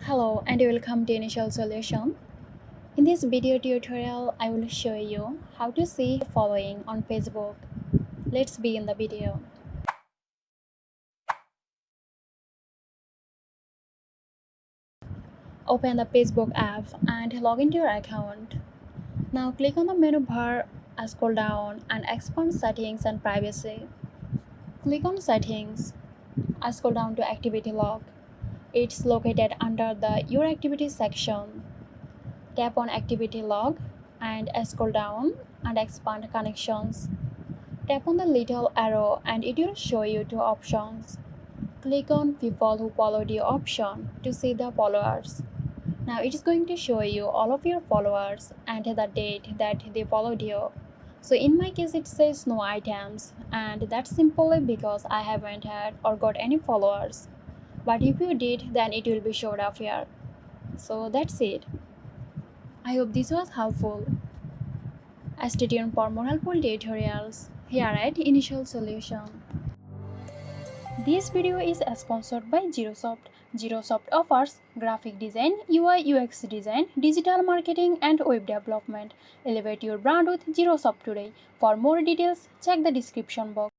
Hello and welcome to Initial Solution. In this video tutorial, I will show you how to see following on Facebook. Let's begin the video. Open the Facebook app and log into your account. Now click on the menu bar, scroll down and expand Settings and Privacy. Click on Settings, scroll down to Activity Log. It's located under the Your Activity section. Tap on Activity Log and scroll down and expand Connections. Tap on the little arrow and it will show you two options. Click on People who followed you option to see the followers. Now it is going to show you all of your followers and the date that they followed you. So in my case it says no items, and that's simply because I haven't had or got any followers. But if you did, then it will be showed up here. So that's it. I hope this was helpful. Stay tuned for more helpful tutorials here at Initial Solution. This video is sponsored by Girosoft. Girosoft offers graphic design, UI UX design, digital marketing and web development. Elevate your brand with Girosoft today. For more details, check the description box.